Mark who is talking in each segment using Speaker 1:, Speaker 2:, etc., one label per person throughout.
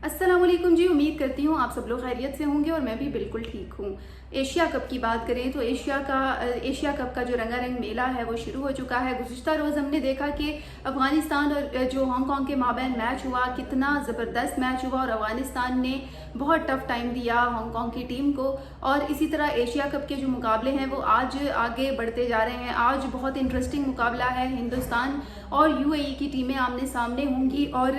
Speaker 1: अस्सलाम वालेकुम जी। उम्मीद करती हूँ आप सब लोग खैरियत से होंगे और मैं भी बिल्कुल ठीक हूँ। एशिया कप की बात करें तो एशिया कप का जो रंगारंग मेला है वो शुरू हो चुका है। गुज़िश्ता रोज़ हमने देखा कि अफ़गानिस्तान और जो हांगकांग के माबैन मैच हुआ, कितना ज़बरदस्त मैच हुआ और अफ़गानिस्तान ने बहुत टफ टाइम दिया हांगकांग की टीम को। और इसी तरह एशिया कप के जो मुकाबले हैं वो आज आगे बढ़ते जा रहे हैं। आज बहुत इंटरेस्टिंग मुकाबला है। हिंदुस्तान और यूएई की टीमें आमने सामने होंगी और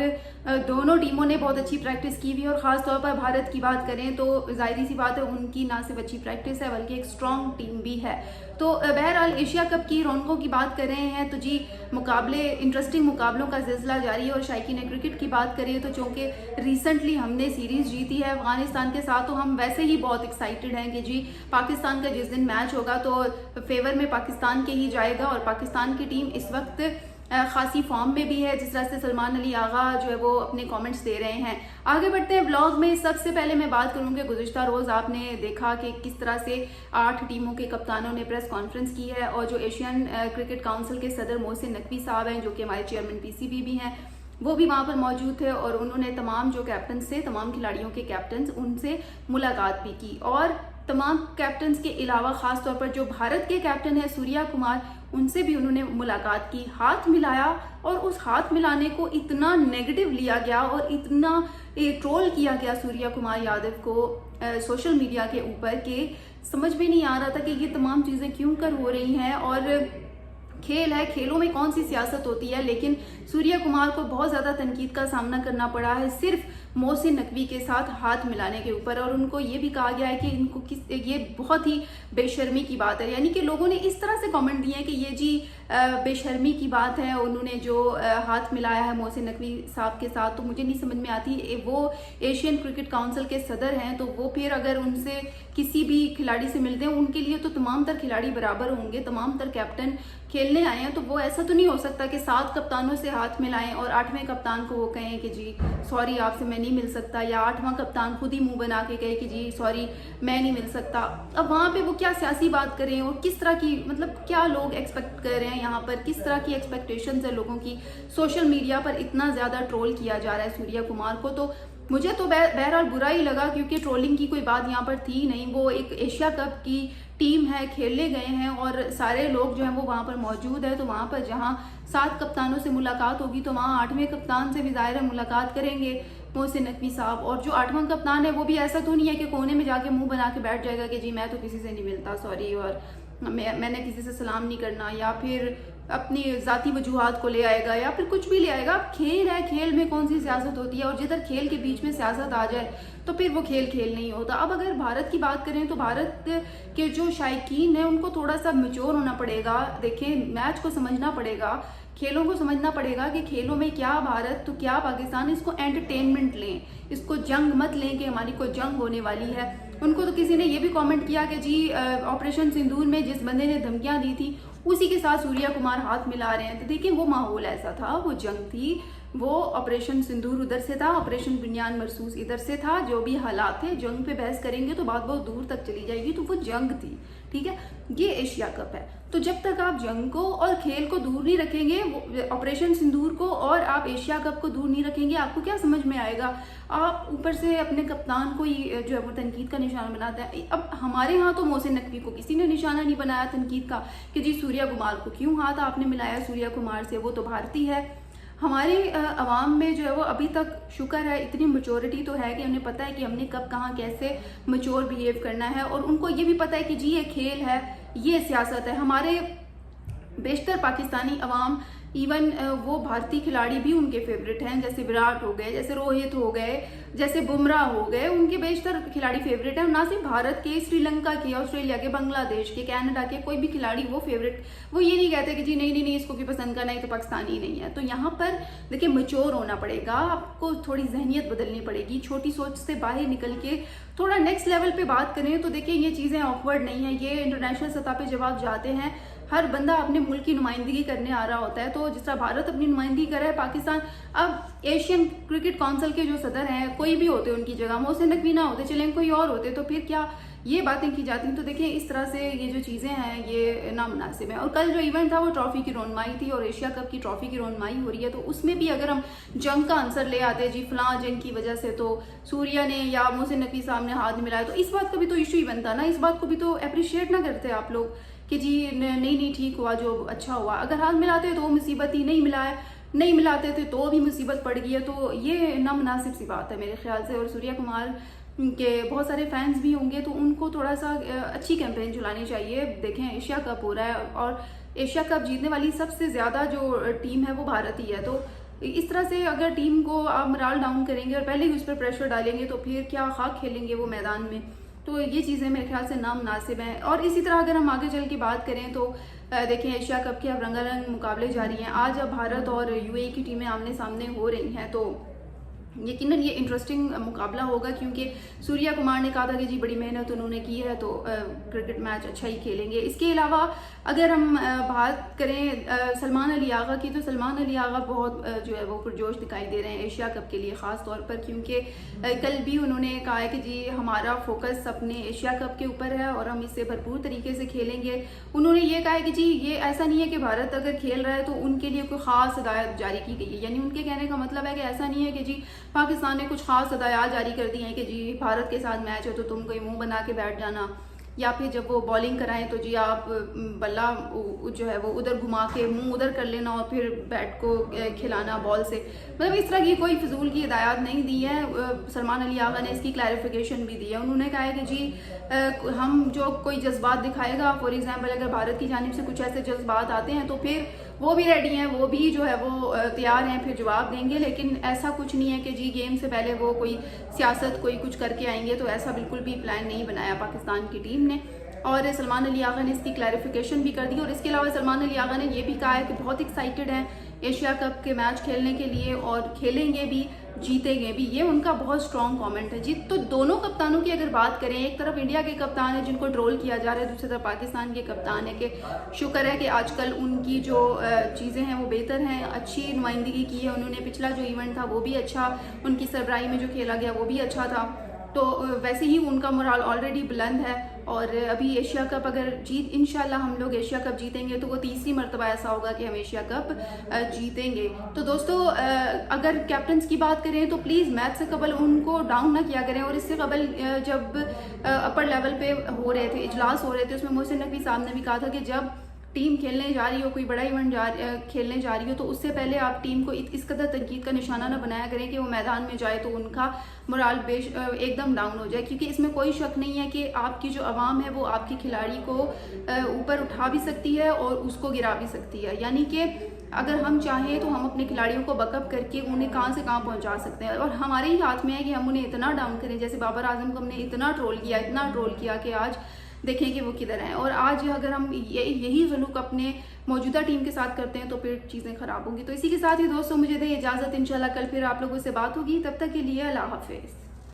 Speaker 1: दोनों टीमों ने बहुत अच्छी प्रैक्टिस की हुई। और ख़ास तौर पर भारत की बात करें तो जाहिर सी बात है, उनकी ना सिर्फ अच्छी प्रैक्टिस है बल्कि एक स्ट्रॉन्ग टीम भी है। तो बहरहाल एशिया कप की रौनकों की बात कर रहे हैं तो जी इंटरेस्टिंग मुकाबलों का सिलसिला जारी है। और शायकीन क्रिकेट की बात करें तो चूँकि रिसेंटली हमने सीरीज़ जीती है अफगानिस्तान के साथ, तो हम वैसे ही बहुत एक्साइटेड हैं कि जी पाकिस्तान का जिस दिन मैच होगा तो फेवर में पाकिस्तान के ही जाएगा। और पाकिस्तान की टीम इस वक्त खासी फॉर्म में भी है, जिस तरह से सलमान अली आगा जो है वो अपने कमेंट्स दे रहे हैं। आगे बढ़ते हैं ब्लॉग में। सबसे पहले मैं बात करूंगी, गुज़िश्ता रोज़ आपने देखा कि किस तरह से 8 टीमों के कप्तानों ने प्रेस कॉन्फ्रेंस की है। और जो एशियन क्रिकेट काउंसिल के सदर मोहसिन नकवी साहब हैं, जो कि हमारे चेयरमैन पीसीबी भी हैं, वो भी वहाँ पर मौजूद थे। और उन्होंने तमाम जो कैप्टन से, तमाम खिलाड़ियों के कैप्टन उनसे मुलाकात भी की। और तमाम कैप्टन के अलावा ख़ास तौर पर जो भारत के कैप्टन है सूर्या कुमार, उनसे भी उन्होंने मुलाकात की, हाथ मिलाया। और उस हाथ मिलाने को इतना नेगेटिव लिया गया और इतना ट्रोल किया गया सूर्या कुमार यादव को सोशल मीडिया के ऊपर कि समझ में नहीं आ रहा था कि ये तमाम चीज़ें क्यों कर हो रही हैं। और खेल है, खेलों में कौन सी सियासत होती है। लेकिन सूर्या कुमार को बहुत ज़्यादा तनकीद का सामना करना पड़ा है सिर्फ मोहसिन नकवी के साथ हाथ मिलाने के ऊपर। और उनको ये भी कहा गया है कि ये बहुत ही बेशर्मी की बात है। यानी कि लोगों ने इस तरह से कमेंट दिए हैं कि ये जी बेशर्मी की बात है, उन्होंने जो हाथ मिलाया है मोहसिन नकवी साहब के साथ। तो मुझे नहीं समझ में आती, वो एशियन क्रिकेट काउंसिल के सदर हैं, तो वो फिर अगर उनसे किसी भी खिलाड़ी से मिलते हैं, उनके लिए तो तमाम तर खिलाड़ी बराबर होंगे, तमाम तर कैप्टन खेलने आए हैं। तो वो ऐसा तो नहीं हो सकता कि 7 कप्तानों से हाथ मिलाएं और 8वें कप्तान को वो कहें कि जी सॉरी आपसे मैं नहीं मिल सकता, या 8वां कप्तान खुद ही मुंह बना के कहे कि जी सॉरी मैं नहीं मिल सकता। अब वहाँ पे वो क्या सियासी बात करें और किस तरह की, मतलब क्या लोग एक्सपेक्ट कर रहे हैं यहाँ पर, किस तरह की एक्सपेक्टेशंस है लोगों की। सोशल मीडिया पर इतना ज़्यादा ट्रोल किया जा रहा है सूर्या कुमार को, तो मुझे तो बहरहाल बुरा ही लगा, क्योंकि ट्रोलिंग की कोई बात यहाँ पर थी नहीं। वो एक एशिया कप की टीम है, खेलने गए हैं और सारे लोग जो हैं वो वहाँ पर मौजूद है। तो वहाँ पर जहाँ 7 कप्तानों से मुलाकात होगी तो वहाँ 8वें कप्तान से भी ज़ाहिर है मुलाकात करेंगे मोहसिन नकवी साहब। और जो 8वां कप्तान है वो भी ऐसा तो नहीं है कि कोने में जाके मुंह बना के बैठ जाएगा कि जी मैं तो किसी से नहीं मिलता, सॉरी, और मैंने किसी से सलाम नहीं करना, या फिर अपनी ज़ाती वजूहात को ले आएगा या फिर कुछ भी ले आएगा। खेल है, खेल में कौन सी सियासत होती है। और जिधर खेल के बीच में सियासत आ जाए तो फिर वो खेल नहीं होता। अब अगर भारत की बात करें तो भारत के जो शायकीन है उनको थोड़ा सा मैच्योर होना पड़ेगा। देखें, मैच को समझना पड़ेगा, खेलों को समझना पड़ेगा कि खेलों में क्या भारत तो क्या पाकिस्तान, इसको एंटरटेनमेंट लें, इसको जंग मत लें कि हमारी कोई जंग होने वाली है। उनको तो किसी ने ये भी कमेंट किया कि जी ऑपरेशन सिंदूर में जिस बंदे ने धमकियां दी थी उसी के साथ सूर्या कुमार हाथ मिला रहे हैं। तो देखिए वो माहौल ऐसा था, वो जंग थी, वो ऑपरेशन सिंदूर उधर से था, ऑपरेशन बुनियान मरसूस इधर से था। जो भी हालात थे, जंग पे बहस करेंगे तो बात बहुत दूर तक चली जाएगी, तो वो जंग थी, ठीक है। ये एशिया कप है, तो जब तक आप जंग को और खेल को दूर नहीं रखेंगे, ऑपरेशन सिंदूर को और आप एशिया कप को दूर नहीं रखेंगे, आपको क्या समझ में आएगा। आप ऊपर से अपने कप्तान को ही जो है वो तनकीद का निशाना बनाते हैं। अब हमारे यहाँ तो मोहसिन नकवी को किसी ने निशाना नहीं बनाया तनकीद का कि जी सूर्या कुमार को क्यों हाथ आपने मिलाया सूर्या कुमार से, वो तो भारतीय है। हमारे अवाम में जो है वो अभी तक शुक्र है इतनी मैच्योरिटी तो है कि उन्हें पता है कि हमने कब कहाँ कैसे मैच्योर बिहेव करना है। और उनको ये भी पता है कि जी ये खेल है, ये सियासत है। हमारे बेशतर पाकिस्तानी अवाम, इवन वो भारतीय खिलाड़ी भी उनके फेवरेट हैं, जैसे विराट हो गए, जैसे रोहित हो गए, जैसे बुमराह हो गए, उनके बेशतर खिलाड़ी फेवरेट हैं। ना सिर्फ भारत के, श्रीलंका के, ऑस्ट्रेलिया के, बांग्लादेश के, कनाडा के, कोई भी खिलाड़ी वो फेवरेट, वो ये नहीं कहते कि जी नहीं इसको भी पसंद करना है तो पाकिस्तानी नहीं है। तो यहाँ पर देखिए मैच्योर होना पड़ेगा, आपको थोड़ी जहनियत बदलनी पड़ेगी, छोटी सोच से बाहर निकल के थोड़ा नेक्स्ट लेवल पे बात करें। तो देखिए ये चीज़ें ऑकवर्ड नहीं है, ये इंटरनेशनल सतह पे जब आप जाते हैं हर बंदा अपने मुल्क की नुमाइंदगी करने आ रहा होता है। तो जिस तरह भारत अपनी नुमाइंदगी कर रहा है, पाकिस्तान, अब एशियन क्रिकेट काउंसिल के जो सदर हैं, कोई भी होते उनकी जगह, मोहसिन नकवी ना होते, चलें कोई और होते, तो फिर क्या ये बातें की जाती हैं। तो देखिए इस तरह से ये जो चीज़ें हैं ये नामुनासिब हैं। और कल जो इवेंट था वो ट्रॉफी की रोनमाई थी, और एशिया कप की ट्रॉफी की रोनमाई हो रही है, तो उसमें भी अगर हम जंग का आंसर ले आते जी फलां जंग की वजह से तो सूर्या ने या मोहसिन नकवी साहब ने हाथ नहीं मिलाया, तो इस बात का भी तो इशू ही बनता ना, इस बात को भी तो अप्रिशिएट ना करते आप लोग कि जी नहीं ठीक हुआ, जो अच्छा हुआ। अगर हाथ मिलाते तो मुसीबत ही, नहीं मिलाते थे तो भी मुसीबत पड़ गई है। तो ये नामुनासिब सी बात है मेरे ख्याल से। और सूर्या कुमार के बहुत सारे फैंस भी होंगे, तो उनको थोड़ा सा अच्छी कैंपेन चलानी चाहिए। देखें एशिया कप हो रहा है, और एशिया कप जीतने वाली सबसे ज़्यादा जो टीम है वो भारत ही है। तो इस तरह से अगर टीम को आप मोराल डाउन करेंगे और पहले ही उस पर प्रेशर डालेंगे, तो फिर क्या खाक खेलेंगे वो मैदान में। तो ये चीज़ें मेरे ख्याल से नामुनासिब हैं। और इसी तरह अगर हम आगे चल के बात करें तो देखें एशिया कप के अब रंगारंग मुकाबले जारी हैं। आज अब भारत और यूएई की टीमें आमने सामने हो रही हैं, तो यकीनन ये इंटरेस्टिंग मुकाबला होगा, क्योंकि सूर्या कुमार ने कहा था कि जी बड़ी मेहनत उन्होंने की है, तो क्रिकेट मैच अच्छा ही खेलेंगे। इसके अलावा अगर हम बात करें सलमान अली आगा की, तो सलमान अली आगा बहुत जो है वो पुरजोश दिखाई दे रहे हैं एशिया कप के लिए ख़ास तौर पर, क्योंकि कल भी उन्होंने कहा है कि जी हमारा फोकस अपने एशिया कप के ऊपर है और हम इससे भरपूर तरीके से खेलेंगे। उन्होंने ये कहा है कि जी ये ऐसा नहीं है कि भारत अगर खेल रहा है तो उनके लिए कोई ख़ास हिदायत जारी की गई है, यानी उनके कहने का मतलब है कि ऐसा नहीं है कि जी पाकिस्तान ने कुछ खास हदायत जारी कर दी हैं कि जी भारत के साथ मैच है तो तुम कोई मुंह बना के बैठ जाना, या फिर जब वो बॉलिंग कराएं तो जी आप बल्ला जो है वो उधर घुमा के मुंह उधर कर लेना और फिर बैट को खिलाना बॉल से। मतलब इस तरह की कोई फिजूल की हिदायत नहीं दी है। सलमान अली आगा ने इसकी क्लैरिफिकेशन भी दी है। उन्होंने कहा है कि जी हम जो कोई जज्बात दिखाएगा, फॉर एग्जांपल अगर भारत की जानिब से कुछ ऐसे जज्बात आते हैं तो फिर वो भी रेडी हैं, वो भी जो है वो तैयार हैं, फिर जवाब देंगे। लेकिन ऐसा कुछ नहीं है कि जी गेम से पहले वो कोई सियासत कोई कुछ करके आएंगे, तो ऐसा बिल्कुल भी प्लान नहीं बनाया पाकिस्तान की टीम ने। और सलमान अली आगा ने इसकी क्लैरिफिकेशन भी कर दी। और इसके अलावा सलमान अली आगा ने यह भी कहा है कि बहुत एक्साइटेड हैं एशिया कप के मैच खेलने के लिए, और खेलेंगे भी, जीतेंगे भी। ये उनका बहुत स्ट्रॉन्ग कमेंट है जी। तो दोनों कप्तानों की अगर बात करें, एक तरफ इंडिया के कप्तान है जिनको ट्रोल किया जा रहा है, दूसरी तरफ पाकिस्तान के कप्तान है कि शुक्र है कि आजकल उनकी जो चीज़ें हैं वो बेहतर हैं, अच्छी नुमाइंदगी की है उन्होंने। पिछला जो इवेंट था वो भी अच्छा, उनकी सरबराही में जो खेला गया वो भी अच्छा था। तो वैसे ही उनका मोराल ऑलरेडी बुलंद है। और अभी एशिया कप अगर इंशाल्लाह हम लोग एशिया कप जीतेंगे तो वो तीसरी मरतबा ऐसा होगा कि हम एशिया कप जीतेंगे। तो दोस्तों अगर कैप्टन्स की बात करें तो प्लीज़ मैच से कबल उनको डाउन ना किया करें। और इससे कबल जब अपर लेवल पे हो रहे थे, इजलास हो रहे थे, उसमें मोहसिन नकवी साहब ने भी कहा था कि जब टीम खेलने जा रही हो, कोई बड़ा इवेंट खेलने जा रही हो, तो उससे पहले आप टीम को इस कदर तनकीद का निशाना ना बनाया करें कि वो मैदान में जाए तो उनका मोराल एकदम डाउन हो जाए। क्योंकि इसमें कोई शक नहीं है कि आपकी जो आवाम है वो आपके खिलाड़ी को ऊपर उठा भी सकती है और उसको गिरा भी सकती है। यानी कि अगर हम चाहें तो हम अपने खिलाड़ियों को बकअप करके उन्हें कहाँ से कहाँ पहुँचा सकते हैं, और हमारे ही हाथ में है कि हम उन्हें इतना डाउन करें। जैसे बाबर आजम को हमने इतना ट्रोल किया कि आज देखें कि वो किधर हैं। और आज अगर हम यही सलूक अपने मौजूदा टीम के साथ करते हैं तो फिर चीज़ें ख़राब होंगी। तो इसी के साथ ही दोस्तों मुझे दें इजाज़त, इंशाल्लाह कल फिर आप लोगों से बात होगी। तब तक के लिए अल्लाह हाफिज़।